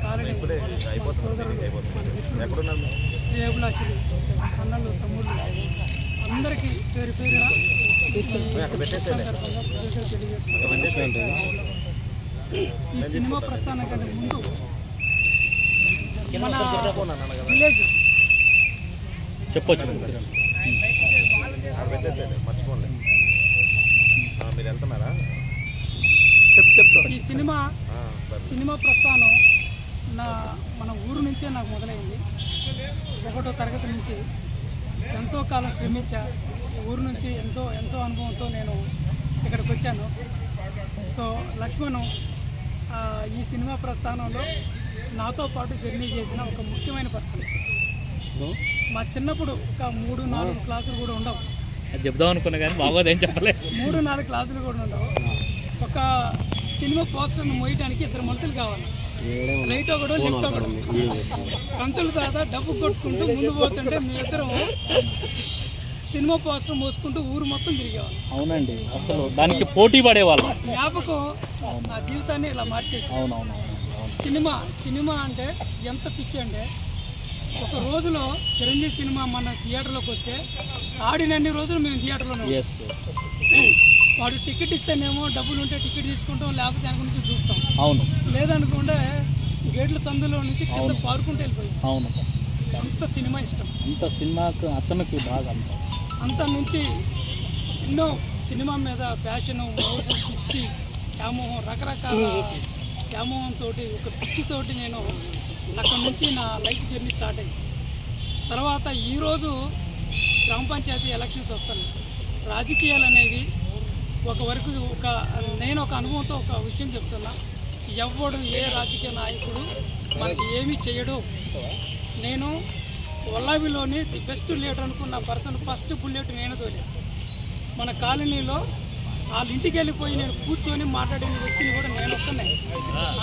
Colony సోదరులు శ్రేయభిలాషులు అన్నలు తమ్ముళ్ళు అందరికీ పేరు పేరున ఈ సినిమా ప్రస్థానం కంటే ముందు మన విలేజ్ చెప్పొచ్చు ఈ సినిమా ప్రస్థానం మన ఊరు నుంచే నాకు మొదలైంది. 1వ తరగతి నుంచి ఎంతో కాలం శ్రమించా. ఊరు నుంచి ఎంతో అనుభవంతో నేను ఇక్కడికి వచ్చాను. సో లక్ష్మణ్ ఈ సినిమా ప్రస్థానంలో నాతో పాటు జర్నీ చేసిన ఒక ముఖ్యమైన పర్సన్. మా చిన్నప్పుడు ఒక 3-4 క్లాసులు కూడా ఉండవు. చెప్దాం అనుకున్నా కానీ బాగోదేం చెప్పలేదు. 3-4 క్లాసులు కూడా ఉండవు. ఒక సినిమా పోస్టర్ను మోయడానికి 2 మనుషులు కావాలి. రైట్ ఒకడు లెఫ్ట్ ఒకడు. కంతుల తర్వాత డబ్బు కొట్టుకుంటూ ముందు పోతుంటే మీ ఇద్దరం సినిమా పోస్టర్ మోసుకుంటూ ఊరు మొత్తం తిరిగేవాళ్ళం. అవునండి, అసలు దానికి పోటీ పడేవాళ్ళం. జ్ఞాపకం నా జీవితాన్ని ఇలా మార్చేసి. సినిమా అంటే ఎంత పిచ్చి అంటే, ఒక రోజులో చిరంజీవి సినిమా మన థియేటర్లోకి వస్తే ఆడినన్ని రోజులు మేము థియేటర్లోనే. వాడు టికెట్ ఇస్తేనేమో డబ్బులు ఉంటే టికెట్ తీసుకుంటాం, లేకపోతే దాని గురించి చూస్తాం. అవును, లేదనుకుంటే గేట్ల సందులో నుంచి కింద పారుకుంటూ వెళ్ళిపోయాం. అవును, అంత సినిమా ఇష్టం. అంత సినిమాకు అతనికి బాగా అంత నుంచి ఎన్నో సినిమా మీద ప్యాషను, పిచ్చి, వ్యామోహం, రకరకాల వ్యామోహంతో ఒక పిచ్చితోటి నేను అక్కడి నుంచి నా లైఫ్ జర్నీ స్టార్ట్ అయింది. తర్వాత ఈరోజు గ్రామ పంచాయతీ ఎలక్షన్స్ వస్తున్నాయి. రాజకీయాలు అనేవి నేను ఒక అనుభవంతో ఒక విషయం చెప్తున్నా. ఎవడు ఏ రాజకీయ నాయకుడు మనకి ఏమీ చేయడు. నేను వల్లావిలోని ది బెస్ట్ లీడర్ అనుకున్న పర్సన్ ఫస్ట్ బుల్లెట్ నేను తోలాను. మన కాలనీలో వాళ్ళ ఇంటికి వెళ్ళిపోయి నేను కూర్చొని మాట్లాడిన వ్యక్తిని కూడా నేను ఒక్కనే.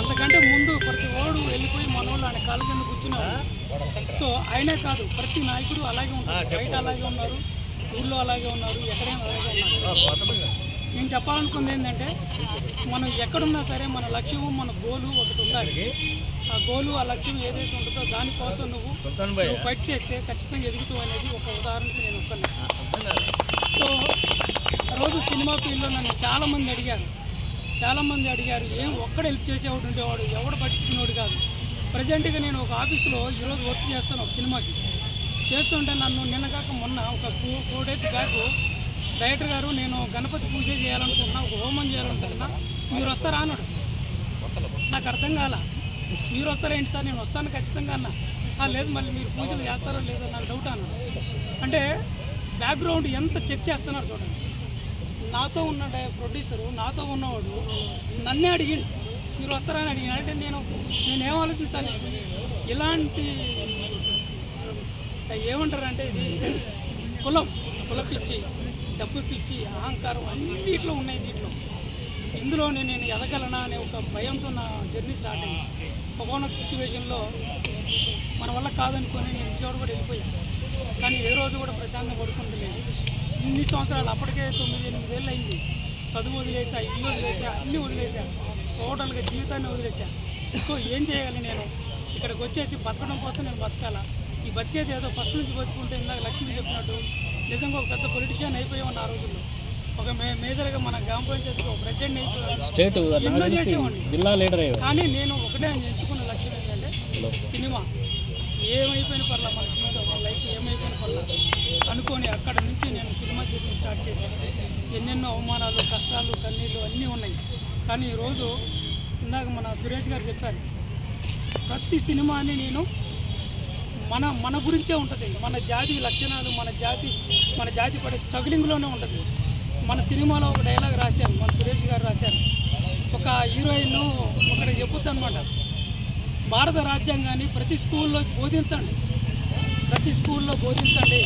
అంతకంటే ముందు ప్రతి ఓడు వెళ్ళిపోయి మన వాళ్ళు ఆయన కాళ్ళ కింద కూర్చున్నారు. సో ఆయనే కాదు, ప్రతి నాయకుడు అలాగే ఉంటారు. బయట అలాగే ఉన్నారు, ఊళ్ళో అలాగే ఉన్నారు, ఎక్కడైనా అలాగే ఉన్నారు. నేను చెప్పాలనుకుంది ఏంటంటే, మనం ఎక్కడున్నా సరే మన లక్ష్యము, మన గోలు ఒకటి ఉండాలి. ఆ గోలు, ఆ లక్ష్యం ఏదైతే ఉంటుందో దానికోసం నువ్వు ఫైట్ చేస్తే ఖచ్చితంగా ఎదుగుతావు అనేది ఒక ఉదాహరణకి నేను ఒక్కనే. సో రోజు సినిమా ఫీల్డ్లో నన్ను చాలామంది అడిగారు ఏం ఒక్కడ హెల్ప్ చేసేవాడు ఉండేవాడు, ఎవడు పట్టించుకునేవాడు కాదు. ప్రజెంట్గా నేను ఒక ఆఫీస్లో ఈరోజు వర్క్ చేస్తాను. ఒక సినిమాకి చేస్తుంటే నన్ను నిన్నగాక మొన్న ఒక 4 days బ్యాక్ డైరెక్టర్ గారు నేను గణపతి పూజ చేయాలనుకుంటున్నా, ఒక హోమం చేయాలనుకుంటున్నా, మీరు వస్తారా అన్నాడు. నాకు అర్థం కాల. మీరు వస్తారేంటి సార్? నేను వస్తాను ఖచ్చితంగా అన్నా. లేదు మళ్ళీ మీరు పూజలు చేస్తారో లేదో నాకు డౌట్ అన్నాడు. అంటే బ్యాక్గ్రౌండ్ ఎంత చెక్ చేస్తున్నారు చూడండి. నాతో ఉన్న ప్రొడ్యూసరు, నాతో ఉన్నవాడు నన్నే అడిగిండు మీరు వస్తారా అని అడిగిన. అంటే నేనేం ఆలోచించాలి? ఇలాంటి ఏమంటారంటే ఇది కుల పిచ్చి, డబ్బు పిచ్చి, అహంకారం అన్నిట్లో ఉన్నాయి దీంట్లో. ఇందులో నేను ఎదగలనా అనే ఒక భయంతో నా జర్నీ స్టార్ట్ అయింది. ఒకనొక సిచ్యువేషన్లో మన వల్ల కాదనుకొని నేను విజయవాడ కూడా వెళ్ళిపోయాను. కానీ ఏ రోజు కూడా ప్రశాంతంగా పడుకుంటూ లేదు. ఇన్ని సంవత్సరాలు, అప్పటికే 9-8 ఏళ్ళు అయింది. చదువు వదిలేసా, ఇల్లు వదిలేసా, అన్నీ వదిలేసా, టోటల్గా జీవితాన్ని వదిలేసా. సో ఏం చేయాలి? నేను ఇక్కడికి వచ్చేసి బతకడం కోసం నేను బతకాలా? ఈ బతికేది ఏదో ఫస్ట్ నుంచి బతుకుంటే ఇందాక లక్ష్మి చెప్పినట్టు నిజంగా ఒక పెద్ద పొలిటీషియన్ అయిపోయామని ఆ రోజుల్లో. ఒక మేజర్గా మన గ్రామ పంచాయతీకి ఒక ప్రెసిడెంట్ అయిపోయాను, ఎన్నో చేసేవాడిని. కానీ నేను ఒకటే ఎంచుకున్న లక్ష్యం ఏంటంటే సినిమా. ఏమైపోయిన పర్లా మన జీవితం, మన లైఫ్ ఏమైపోయిన పర్లా అనుకొని అక్కడ నుంచి నేను సినిమా చేసి స్టార్ట్ చేశాను. ఎన్నెన్నో అవమానాలు, కష్టాలు, కన్నీళ్ళు అన్నీ ఉన్నాయి. కానీ ఈరోజు ఇందాక మన సురేష్ గారు చెప్పారు, ప్రతి సినిమాని నేను మన గురించే ఉంటుంది. మన జాతి లక్షణాలు, మన జాతి పడే స్ట్రగ్లింగ్లోనే ఉంటుంది. మన సినిమాలో ఒక డైలాగ్ రాశాను, మన సురేష్ గారు రాశారు. ఒక హీరోయిన్ ఒకటి చెప్పుద్ది అనమాట, భారత రాజ్యాంగాన్ని ప్రతి స్కూల్లో బోధించండి,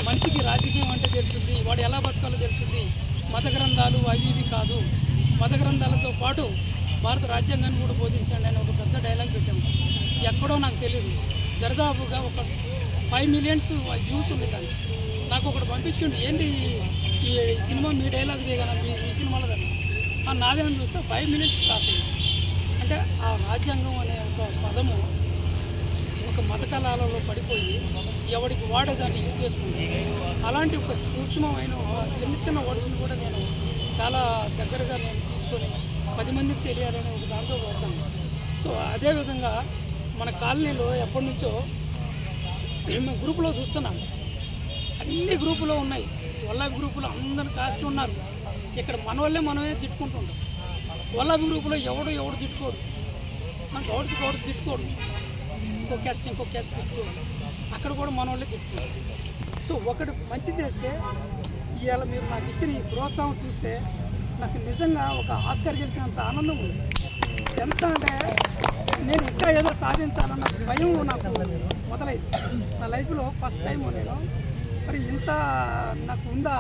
మనిషికి రాజకీయం అంటే తెలుస్తుంది, వాడు ఎలా బతకాలో తెలుస్తుంది. మత గ్రంథాలు అవి ఇవి కాదు, మత గ్రంథాలతో పాటు భారత రాజ్యాంగాన్ని కూడా బోధించండి అని ఒక పెద్ద డైలాగ్ పెట్టాము. ఎక్కడో నాకు తెలియదు, దరిదాపుగా ఒక 5 million వ్యూస్ ఉంది. దాన్ని నాకు ఒకటి పంపించండి, ఏంటి ఈ సినిమా మీ డైలాగ్ దిగనా, మీ సినిమాలో కానీ నాదే అని చూస్తే 5 million క్రాస్ అయింది. అంటే ఆ రాజ్యాంగం అనే ఒక పదము ఒక మతకళాలలో పడిపోయి ఎవడికి వాడే దాన్ని యూజ్ చేసుకుంటాను. అలాంటి ఒక సూక్ష్మమైన చిన్న చిన్న వర్డ్స్ని కూడా నేను చాలా దగ్గరగా నేను తీసుకొని 10 మందికి తెలియాలని ఒక దాంతో వాడతాను. సో అదేవిధంగా మన కాలనీలో ఎప్పటి నుంచో మేము గ్రూపులో చూస్తున్నాం, అన్ని గ్రూపులో ఉన్నాయి. వల్లాభి గ్రూపులో అందరు కాస్ట్లు ఉన్నారు. ఇక్కడ మన వాళ్ళే మనమే తిట్టుకుంటుంటాం. వల్లాభి గ్రూపులో ఎవడు తిట్టుకోడు, మనకు ఎవరు తిట్టుకోడు. ఇంకో క్యాస్ట్ తిట్టుకోడు, అక్కడ కూడా మన వాళ్ళే తిట్టుకోడు. సో ఒకటి మంచి చేస్తే ఇవాళ మీరు నాకు ఇచ్చిన ఈ ప్రోత్సాహం చూస్తే నాకు నిజంగా ఒక ఆస్కార్ గెలిచినంత ఆనందం ఉంది. ఎంత అంటే నేను ఇంకా ఏదో సాధించాలన్న భయం నాకు మొదలైంది. నా లైఫ్లో ఫస్ట్ టైం నేను మరి ఇంత నాకు ఉందా,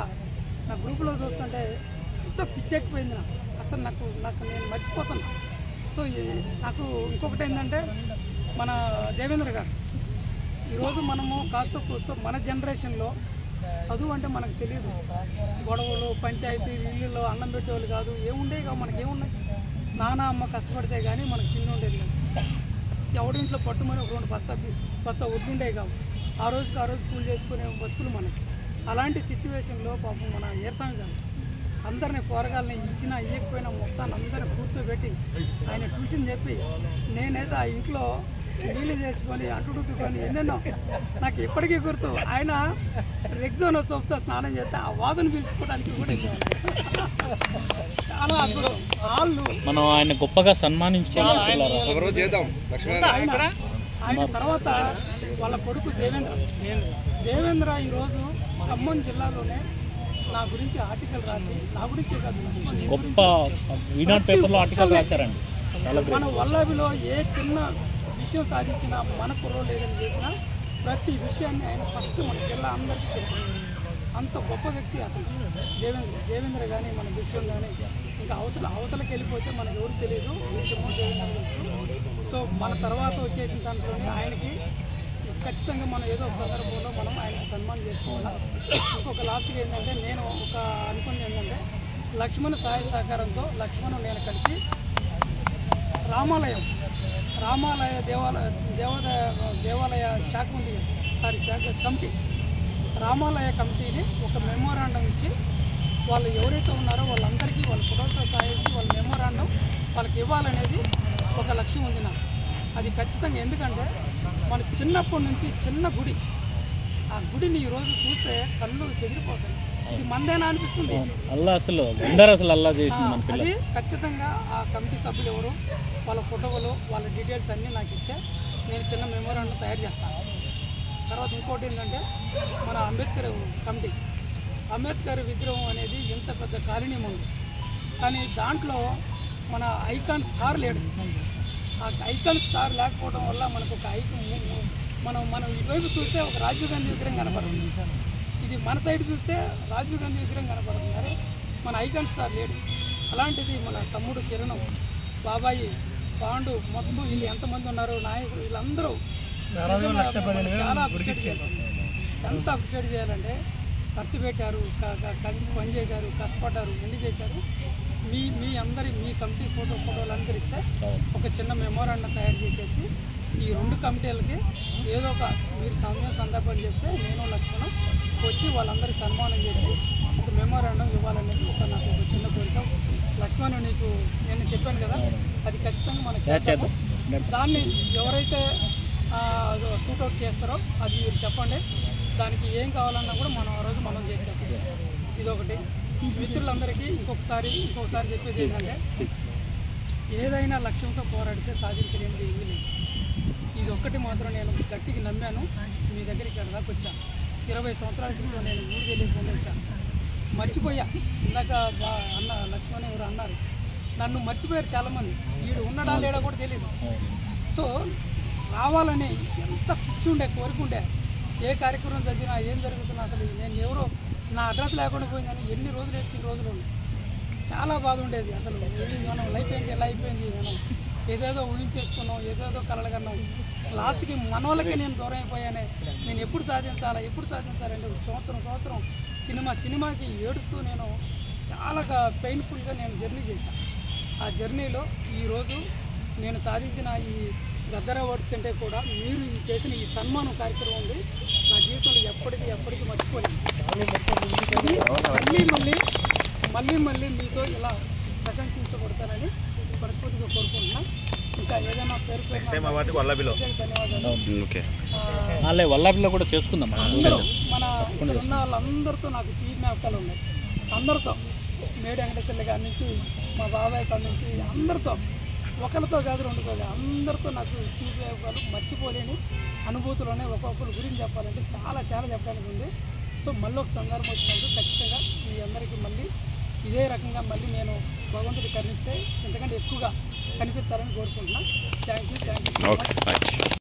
నా గ్రూప్లో చూస్తుంటే ఇంత పిచ్చెక్కిపోయింది. అసలు నాకు నేను మర్చిపోతున్నా. సో నాకు ఇంకొకటి ఏంటంటే మన దేవేంద్ర గారు ఈరోజు మనము కాస్త కూస్తూ మన జనరేషన్లో చదువు అంటే మనకు తెలియదు. గొడవలు, పంచాయతీ, ఇళ్ళలో అన్నం పెట్టేవాళ్ళు కాదు, ఏముండేవి కావు. మనకేమున్నాయి, నాన్న అమ్మ కష్టపడితే కానీ మనకు తిండి ఉండేది కాదు. ఎవడింట్లో పట్టుమని ఒక 2 బస్తా వడ్లుండేవి కావు. ఆ రోజు కూలి చేసుకునే బతుకులు మనకి. అలాంటి సిచ్యువేషన్లో పాపం మన ఏర్సామి గారు అందరినీ కూరగాయలని ఇచ్చినా ఇవ్వకపోయినా మొత్తాన్ని అందరినీ కూర్చోబెట్టి ఆయన ట్యూషన్ చెప్పి నేనైతే ఆ ఇంట్లో నీళ్ళు చేసుకొని అంటుడుకొని ఎన్నెన్నో నాకు ఇప్పటికీ గుర్తు. ఆయన రెగ్జోనో సోప్తో స్నానం చేస్తే ఆ వాసన పీల్చుకోవడానికి కూడా చాలా అద్భుతం. వాళ్ళు మనం ఆయన గొప్పగా సన్మానించాలి. ఆయన తర్వాత వాళ్ళ కొడుకు దేవేంద్ర ఈరోజు ఖమ్మం జిల్లాలోనే నా గురించి ఆర్టికల్ రాసి, నా గురించే కాదు గొప్ప ఈనాడు పేపర్లో ఆర్టికల్ రాశారండి. మన వల్లాభిలో ఏ చిన్న విషయం సాధించినా మన కుర్రోళ్ళు ఏదైనా చేసినా ప్రతి విషయాన్ని ఆయన ఫస్ట్ మన జిల్లా అందరికీ చెప్పారు. అంత గొప్ప వ్యక్తి అతను దేవేంద్ర కానీ మన విషయం కానీ ఇంకా అవతలకి వెళ్ళిపోతే మనకు ఎవరు తెలియదు. విషయము దేవేంద్ర తెలుసు. సో మన తర్వాత వచ్చేసిన దాంట్లోనే ఆయనకి ఖచ్చితంగా మనం ఏదో ఒక సందర్భంలో మనం ఆయనకి సన్మానం చేసుకోవాలి. ఇంకొక లాస్ట్గా ఏంటంటే నేను ఒక అనుకున్నది ఏంటంటే లక్ష్మణ సహాయ సహకారంతో నేను కలిసి రామాలయ దేవాలయ శాఖ ఉంది, శాఖ కమిటీ, రామాలయ కమిటీని ఒక మెమోరాండం ఇచ్చి వాళ్ళు ఎవరైతే ఉన్నారో వాళ్ళందరికీ వాళ్ళ ఫోటోతో సాయేసి వాళ్ళ మెమోరాండం వాళ్ళకి ఇవ్వాలనేది ఒక లక్ష్యం ఉంది నాకు. అది ఖచ్చితంగా, ఎందుకంటే మన చిన్నప్పటి నుంచి చిన్న గుడి, ఆ గుడిని ఈరోజు చూస్తే కళ్ళు చెదిరిపోతాయి. ఇది మందేనా అనిపిస్తుంది. అది ఖచ్చితంగా ఆ కమిటీ సభ్యులు ఎవరు, వాళ్ళ ఫోటోలు, వాళ్ళ డీటెయిల్స్ అన్నీ నాకు ఇస్తే నేను చిన్న మెమోరాండం తయారు చేస్తాను. తర్వాత ఇంకోటి ఏంటంటే మన అంబేద్కర్ కమిటీ, అంబేద్కర్ విగ్రహం అనేది ఇంత పెద్ద కాలనీ ఉంది, కానీ దాంట్లో మన ఐకాన్ స్టార్ లేడు. ఆ ఐకాన్ స్టార్ లేకపోవడం వల్ల మనకు ఒక మనం ఇటువైపు చూస్తే ఒక రాజీవ్ గాంధీ విగ్రహం కనపడుతుంది, ఇది మన సైడ్ చూస్తే రాజీవ్ గాంధీ విగ్రహం కనపడుతుంది, అరే మన ఐకాన్ స్టార్ లేడు. అలాంటిది మన తమ్ముడు కిరణం, బాబాయి, పాండు, మొత్తం వీళ్ళు ఎంతమంది ఉన్నారు, నాయకులు, వీళ్ళందరూ చాలా అప్రిషియేట్ చేయాలి. ఎంత అప్రిషియేట్ చేయాలంటే ఖర్చు పెట్టారు, కలిసి పనిచేశారు, కష్టపడ్డారు, ఎన్ని చేశారు. మీ కమిటీ ఫోటోలు అందరు ఇస్తే ఒక చిన్న మెమోరాండం తయారు చేసేసి ఈ 2 కమిటీలకి ఏదో ఒక మీరు సందర్భం చెప్తే నేను లక్ష్మణం వచ్చి వాళ్ళందరికీ సన్మానం చేసి ఒక మెమోరాండం ఇవ్వాలనేది నాకు ఒక చిన్న కోరిక. లక్ష్మణ్ నీకు నేను చెప్పాను కదా, అది ఖచ్చితంగా మనకు చేస్తాము. దాన్ని ఎవరైతే షూట్అవుట్ చేస్తారో అది మీరు చెప్పండి, దానికి ఏం కావాలన్నా కూడా మనం ఆ రోజు మనం చేసేస్తాం. ఇదొకటి. మిత్రులందరికీ ఇంకొకసారి చెప్పేది ఏంటంటే ఏదైనా లక్ష్యంతో పోరాడితే సాధించలేనిది ఏమీ లేదు. ఇది ఒక్కటి మాత్రం నేను గట్టిగా నమ్మాను. మీ దగ్గరికి ఇక్కడ దాకా వచ్చాను. 20 సంవత్సరాల క్రితం నేను ఊరు తెలియకుండా వచ్చాను, మర్చిపోయా. ఇందాక లక్ష్మణ్ ఎవరు అన్నారు, నన్ను మర్చిపోయారు చాలామంది. వీడు ఉన్నాడా లేడా కూడా తెలియదు. సో రావాలని ఎంత పిచ్చి ఉండే, కోరుకుంటే ఏ కార్యక్రమం జరిగినా ఏం జరుగుతున్నా అసలు నేను ఎవరో నా అడ్రస్ లేకుండా పోయిందని ఎన్ని రోజులు వచ్చిన రోజులు చాలా బాధ ఉండేది. అసలు మనం లైఫ్ ఏంటి ఎలా అయిపోయింది, మనం ఏదేదో ఊహించేసుకున్నాం, ఏదేదో కలలు కన్నాం. లాస్ట్కి మన వాళ్ళకే నేను దూరం అయిపోయానే. నేను ఎప్పుడు సాధించాలంటే సంవత్సరం సినిమాకి ఏడుస్తూ నేను చాలా పెయిన్ఫుల్గా నేను జర్నీ చేశాను. ఆ జర్నీలో ఈరోజు నేను సాధించిన ఈ గద్దర్ అవార్డ్స్ కంటే కూడా మీరు చేసిన ఈ సన్మానం కార్యక్రమం ఉంది నా జీవితంలో ఎప్పటికీ మర్చిపోలేదు. మళ్ళీ మీతో ఇలా ప్రశంసించబడతానని మనస్ఫూర్తిగా కోరుకుంటున్నా. ఇంకా ఏదైనా పేరు ధన్యవాదాలు. వల్లాభిలో కూడా చేసుకుందాం. అందరూ మన ఉన్న వాళ్ళందరితో నాకు టీ జ్ఞాపకాలు ఉన్నాయి. అందరితో మేడి వెంకటేశ్వర్ల గారి నుంచి మా బాబాయ్ కాడ నుంచి అందరితో, ఒకరితో కాదు రెండుతో కాదు, అందరితో నాకు టీ జ్ఞాపకాలు మర్చిపోలేని అనుభూతులు ఒక్కొక్కరి గురించి చెప్పాలంటే చాలా చెప్పడానికి ఉంది. సో మళ్ళీ ఒక సందర్భం వచ్చినప్పుడు ఖచ్చితంగా మీ అందరికీ మళ్ళీ ఇదే రకంగా మళ్ళీ నేను భగవంతుడు కరుణిస్తే ఇంతకంటే ఎక్కువగా కనిపించాలని కోరుకుంటున్నాను. Thank you.